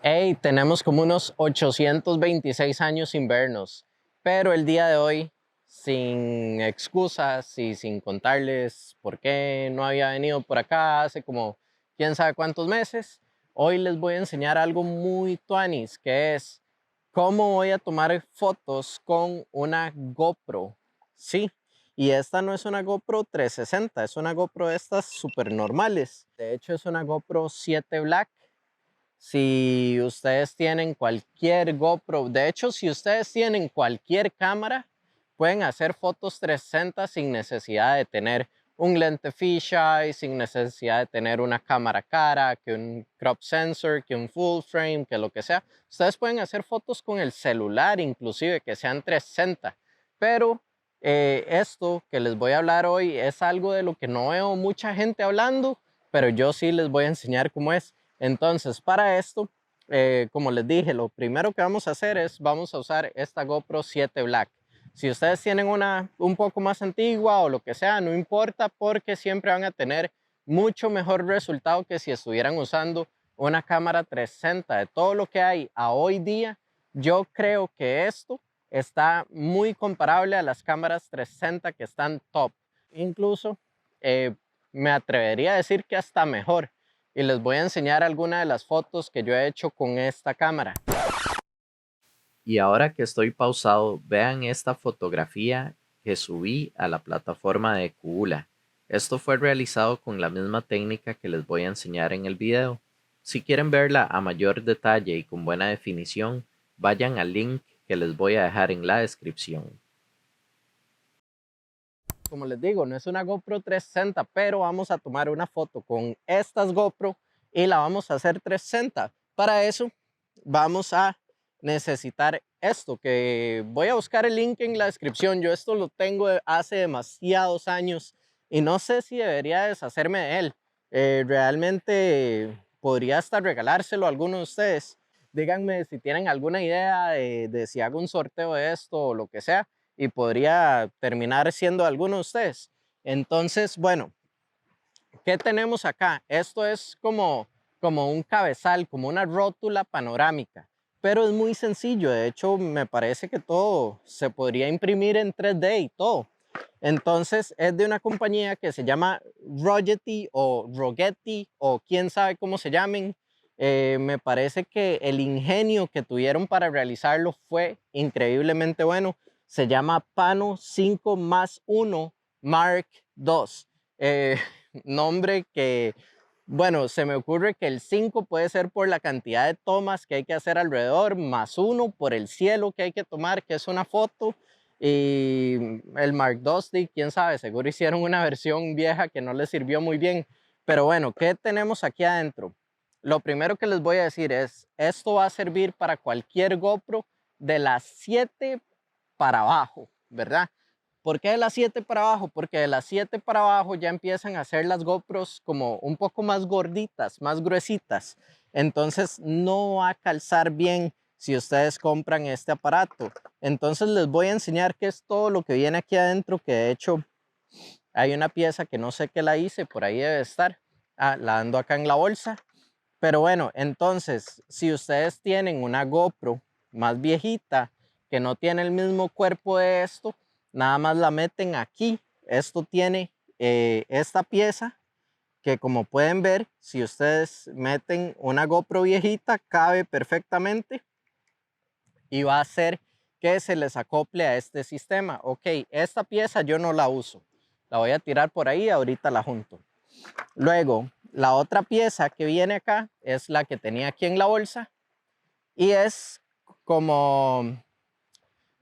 Hey, tenemos como unos 826 años sin vernos, pero el día de hoy, sin excusas y sin contarles por qué no había venido por acá hace como quién sabe cuántos meses, hoy les voy a enseñar algo muy tuanis, que es cómo voy a tomar fotos con una GoPro. Sí, y esta no es una GoPro 360, es una GoPro de estas súper normales. De hecho, es una GoPro 7 Black. Si ustedes tienen cualquier GoPro, de hecho, si ustedes tienen cualquier cámara, pueden hacer fotos 360 sin necesidad de tener un lente fisheye, sin necesidad de tener una cámara cara, que un crop sensor, que un full frame, que lo que sea. Ustedes pueden hacer fotos con el celular, inclusive que sean 360. Pero esto que les voy a hablar hoy es algo de lo que no veo mucha gente hablando, pero yo sí les voy a enseñar cómo es. Entonces, para esto, como les dije, lo primero que vamos a hacer es, vamos a usar esta GoPro 7 Black. Si ustedes tienen una un poco más antigua o lo que sea, no importa porque siempre van a tener mucho mejor resultado que si estuvieran usando una cámara 360. De todo lo que hay a hoy día, yo creo que esto está muy comparable a las cámaras 360 que están top. Incluso eh, me atrevería a decir que hasta mejor, y les voy a enseñar algunas de las fotos que yo he hecho con esta cámara. Y ahora que estoy pausado, vean esta fotografía que subí a la plataforma de Kuula. Esto fue realizado con la misma técnica que les voy a enseñar en el video. Si quieren verla a mayor detalle y con buena definición, vayan al link que les voy a dejar en la descripción. Como les digo, no es una GoPro 360, pero vamos a tomar una foto con estas GoPro y la vamos a hacer 360. Para eso vamos a necesitar esto, que voy a buscar el link en la descripción. Yo esto lo tengo hace demasiados años y no sé si debería deshacerme de él. Realmente podría hasta regalárselo a alguno de ustedes. Díganme si tienen alguna idea de si hago un sorteo de esto o lo que sea, y podría terminar siendo alguno de ustedes. Entonces, bueno, ¿qué tenemos acá? Esto es como un cabezal, como una rótula panorámica, pero es muy sencillo. De hecho, me parece que todo se podría imprimir en 3D y todo. Entonces, es de una compañía que se llama Rogetti o Rogetti o quién sabe cómo se llamen. Me parece que el ingenio que tuvieron para realizarlo fue increíblemente bueno. Se llama Pano 5 más 1 Mark II. Eh, Nombre que, bueno, se me ocurre que el 5 puede ser por la cantidad de tomas que hay que hacer alrededor, más 1 por el cielo que hay que tomar, que es una foto. Y el Mark II, quién sabe, seguro hicieron una versión vieja que no les sirvió muy bien. Pero bueno, ¿qué tenemos aquí adentro? Lo primero que les voy a decir es, esto va a servir para cualquier GoPro de las 7 para abajo, ¿verdad? ¿Por qué de las 7 para abajo? Porque de las 7 para abajo ya empiezan a hacer las GoPros como un poco más gorditas, más gruesitas. Entonces no va a calzar bien si ustedes compran este aparato. Entonces les voy a enseñar qué es todo lo que viene aquí adentro, que de hecho hay una pieza que no sé qué la hice, por ahí debe estar. Ah, la ando acá en la bolsa. Pero bueno, entonces, si ustedes tienen una GoPro más viejita que no tiene el mismo cuerpo de esto, nada más la meten aquí. Esto tiene esta pieza que, como pueden ver, si ustedes meten una GoPro viejita, cabe perfectamente y va a hacer que se les acople a este sistema. Ok, esta pieza yo no la uso. La voy a tirar por ahí, ahorita la junto. Luego, la otra pieza que viene acá es la que tenía aquí en la bolsa y es como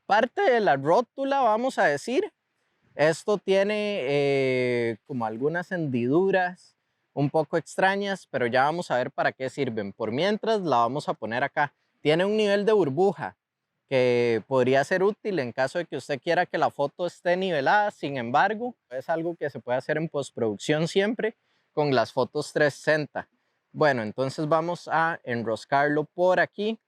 parte de la rótula, vamos a decir. Esto tiene como algunas hendiduras un poco extrañas, pero ya vamos a ver para qué sirven. Por mientras la vamos a poner acá. Tiene un nivel de burbuja que podría ser útil en caso de que usted quiera que la foto esté nivelada. Sin embargo, es algo que se puede hacer en postproducción siempre con las fotos 360. Bueno, entonces vamos a enroscarlo por aquí.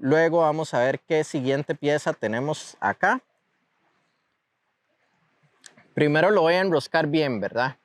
Luego vamos a ver qué siguiente pieza tenemos acá. Primero lo voy a enroscar bien, ¿verdad?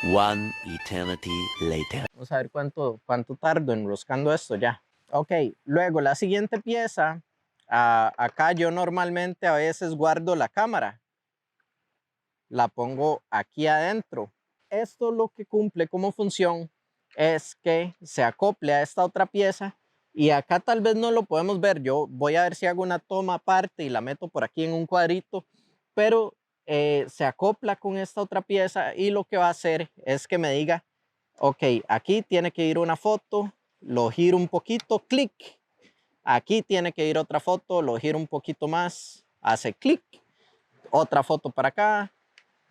One eternity later. Vamos a ver cuánto tardo enroscando esto ya. Ok, luego la siguiente pieza, acá yo normalmente a veces guardo la cámara. La pongo aquí adentro. Esto lo que cumple como función es que se acople a esta otra pieza y acá tal vez no lo podemos ver. Yo voy a ver si hago una toma aparte y la meto por aquí en un cuadrito, pero se acopla con esta otra pieza y lo que va a hacer es que me diga, ok, aquí tiene que ir una foto, lo giro un poquito, clic. Aquí tiene que ir otra foto, lo giro un poquito más, hace clic. Otra foto para acá,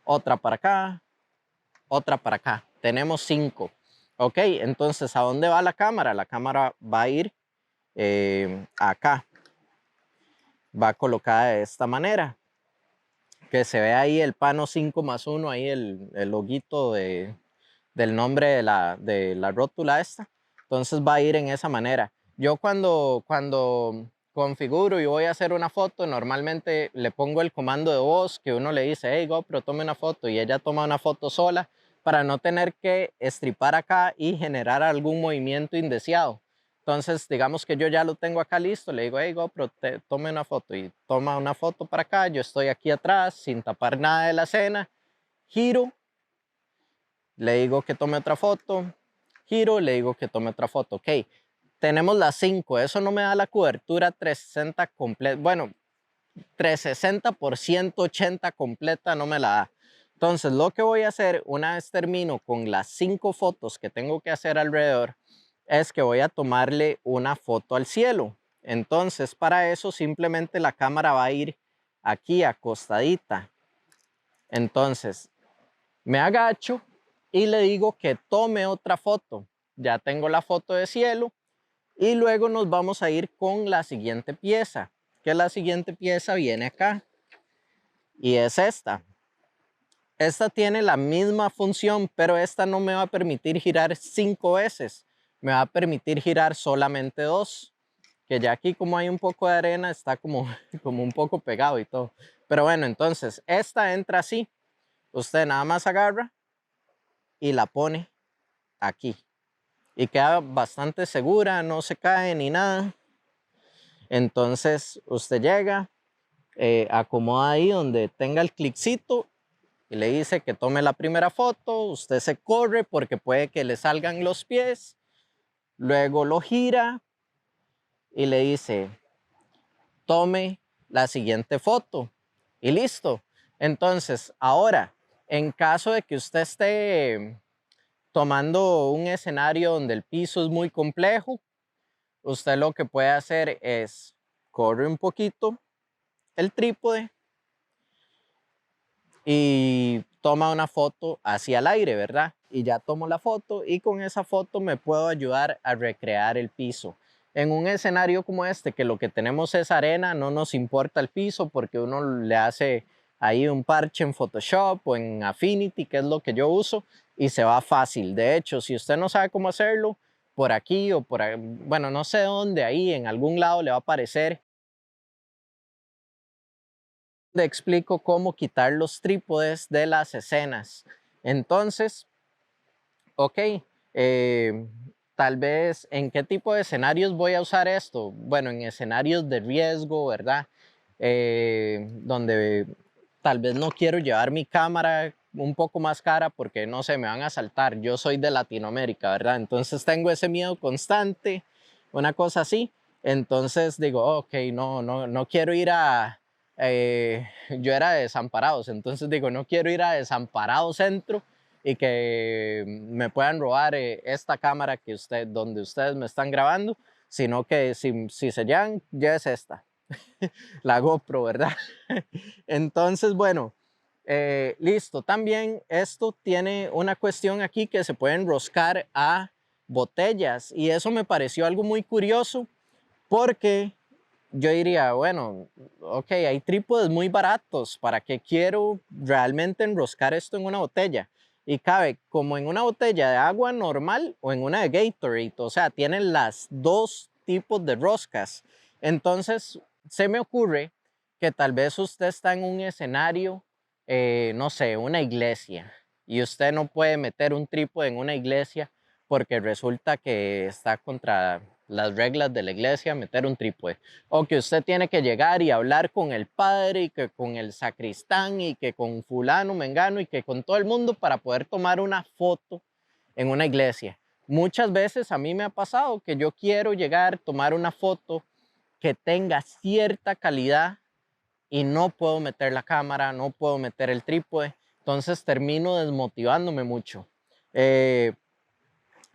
otra para acá, otra para acá. Tenemos 5. Ok, entonces, ¿a dónde va la cámara? La cámara va a ir acá. Va colocada de esta manera. Que se ve ahí el pano 5+1, ahí el loguito del nombre de la rótula esta. Entonces va a ir en esa manera. Yo cuando configuro y voy a hacer una foto, normalmente le pongo el comando de voz que uno le dice, hey GoPro, tome una foto, y ella toma una foto sola para no tener que estripar acá y generar algún movimiento indeseado. Entonces, digamos que yo ya lo tengo acá listo, le digo, hey GoPro, tome una foto, y toma una foto para acá, yo estoy aquí atrás sin tapar nada de la escena, giro, le digo que tome otra foto, giro, le digo que tome otra foto. Ok, tenemos las 5, eso no me da la cobertura 360 completa, bueno, 360 por 180 completa no me la da. Entonces lo que voy a hacer una vez termino con las 5 fotos que tengo que hacer alrededor es que voy a tomarle una foto al cielo. Entonces para eso simplemente la cámara va a ir aquí acostadita. Entonces me agacho y le digo que tome otra foto. Ya tengo la foto de cielo y luego nos vamos a ir con la siguiente pieza, que la siguiente pieza viene acá y es esta. Esta tiene la misma función, pero esta no me va a permitir girar 5 veces. Me va a permitir girar solamente 2, que ya aquí como hay un poco de arena está como, como un poco pegado y todo. Pero bueno, entonces esta entra así. Usted nada más agarra y la pone aquí. Y queda bastante segura, no se cae ni nada. Entonces usted llega, acomoda ahí donde tenga el cliccito y le dice que tome la primera foto. Usted se corre porque puede que le salgan los pies. Luego lo gira y le dice, tome la siguiente foto. Y listo. Entonces, ahora, en caso de que usted esté tomando un escenario donde el piso es muy complejo, usted lo que puede hacer es corre un poquito el trípode y toma una foto hacia el aire, ¿verdad? Y ya tomo la foto y con esa foto me puedo ayudar a recrear el piso. En un escenario como este, que lo que tenemos es arena, no nos importa el piso porque uno le hace ahí un parche en Photoshop o en Affinity, que es lo que yo uso, y se va fácil. De hecho, si usted no sabe cómo hacerlo, por aquí o por ahí, bueno, no sé dónde, ahí en algún lado le va a aparecer. Le explico cómo quitar los trípodes de las escenas. Entonces, ok, eh, tal vez en qué tipo de escenarios voy a usar esto. Bueno, en escenarios de riesgo, ¿verdad? Donde tal vez no quiero llevar mi cámara un poco más cara porque no sé, me van a asaltar. Yo soy de Latinoamérica, ¿verdad? Entonces tengo ese miedo constante, una cosa así. Entonces digo, ok, no quiero ir a... yo era de Desamparados, entonces digo, no quiero ir a Desamparados Centro y que me puedan robar esta cámara que donde ustedes me están grabando, sino que si se llevan, ya es esta, la GoPro, ¿verdad? Entonces, bueno, listo. También esto tiene una cuestión aquí que se puede enroscar a botellas y eso me pareció algo muy curioso porque yo diría, bueno, ok, hay trípodes muy baratos, ¿para qué quiero realmente enroscar esto en una botella? Y cabe como en una botella de agua normal o en una de Gatorade, o sea, tienen las dos tipos de roscas. Entonces, se me ocurre que tal vez usted está en un escenario, no sé, una iglesia, y usted no puede meter un trípode en una iglesia porque resulta que está contra las reglas de la iglesia meter un trípode. O que usted tiene que llegar y hablar con el padre y que con el sacristán y que con fulano, mengano y que con todo el mundo para poder tomar una foto en una iglesia. Muchas veces a mí me ha pasado que yo quiero llegar, tomar una foto que tenga cierta calidad y no puedo meter la cámara, no puedo meter el trípode, entonces termino desmotivándome mucho. Eh,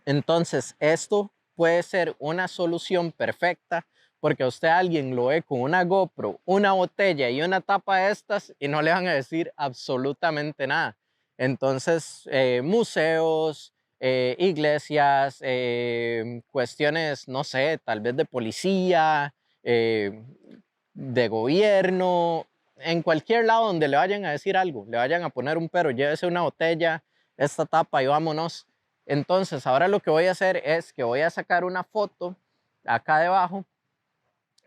entonces, esto puede ser una solución perfecta porque a usted alguien lo ve con una GoPro, una botella y una tapa de estas y no le van a decir absolutamente nada. Entonces, museos, iglesias, cuestiones, no sé, tal vez de policía, eh, de gobierno, en cualquier lado donde le vayan a decir algo, le vayan a poner un pero, llévese una botella, esta tapa y vámonos. Entonces, ahora lo que voy a hacer es que voy a sacar una foto acá debajo.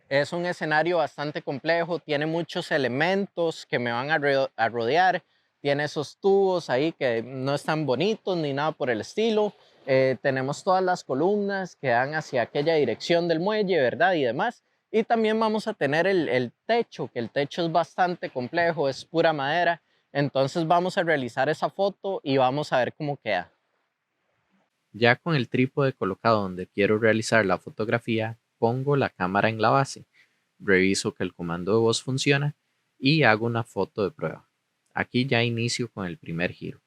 Es un escenario bastante complejo, tiene muchos elementos que me van a rodear, tiene esos tubos ahí que no están bonitos ni nada por el estilo. Tenemos todas las columnas que dan hacia aquella dirección del muelle, ¿verdad? Y demás. Y también vamos a tener el techo, que el techo es bastante complejo, es pura madera. Entonces vamos a realizar esa foto y vamos a ver cómo queda. Ya con el trípode colocado donde quiero realizar la fotografía, pongo la cámara en la base, reviso que el comando de voz funciona y hago una foto de prueba. Aquí ya inicio con el primer giro.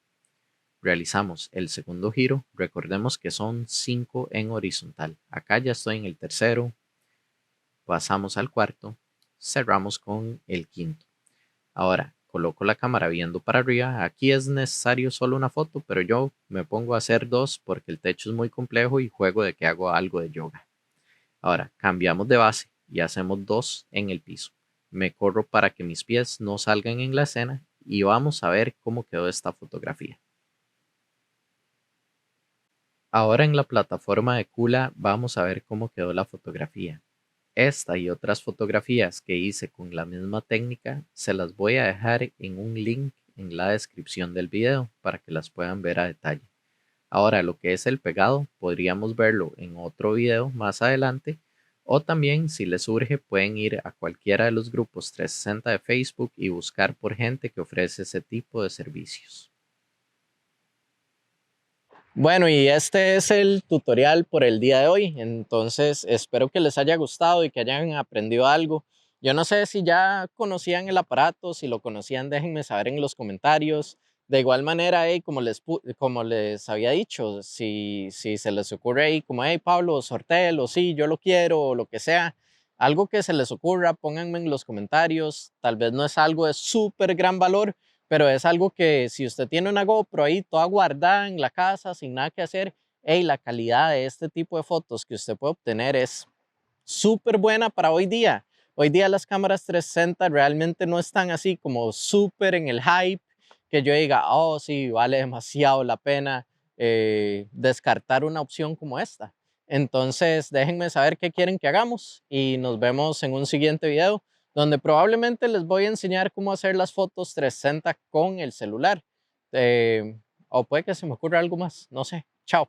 Realizamos el segundo giro, recordemos que son 5 en horizontal. Acá ya estoy en el tercero, pasamos al cuarto, cerramos con el quinto. Ahora coloco la cámara viendo para arriba. Aquí es necesario solo una foto, pero yo me pongo a hacer dos porque el techo es muy complejo y juego de que hago algo de yoga. Ahora cambiamos de base y hacemos dos en el piso. Me corro para que mis pies no salgan en la escena y vamos a ver cómo quedó esta fotografía. Ahora en la plataforma de Kula vamos a ver cómo quedó la fotografía. Esta y otras fotografías que hice con la misma técnica se las voy a dejar en un link en la descripción del video para que las puedan ver a detalle. Ahora lo que es el pegado podríamos verlo en otro video más adelante o también si les surge pueden ir a cualquiera de los grupos 360 de Facebook y buscar por gente que ofrece ese tipo de servicios. Bueno, y este es el tutorial por el día de hoy. Entonces, espero que les haya gustado y que hayan aprendido algo. Yo no sé si ya conocían el aparato, si lo conocían, déjenme saber en los comentarios. De igual manera, como les había dicho, si se les ocurre ahí como, hey Pablo, sortéelo, sí, yo lo quiero, o lo que sea, algo que se les ocurra, pónganme en los comentarios. Tal vez no es algo de súper gran valor, pero es algo que si usted tiene una GoPro ahí toda guardada en la casa sin nada que hacer, hey, la calidad de este tipo de fotos que usted puede obtener es súper buena para hoy día. Hoy día las cámaras 360 realmente no están así como súper en el hype que yo diga, oh sí, vale demasiado la pena descartar una opción como esta. Entonces déjenme saber qué quieren que hagamos y nos vemos en un siguiente video donde probablemente les voy a enseñar cómo hacer las fotos 360 con el celular. O puede que se me ocurra algo más, no sé. Chao.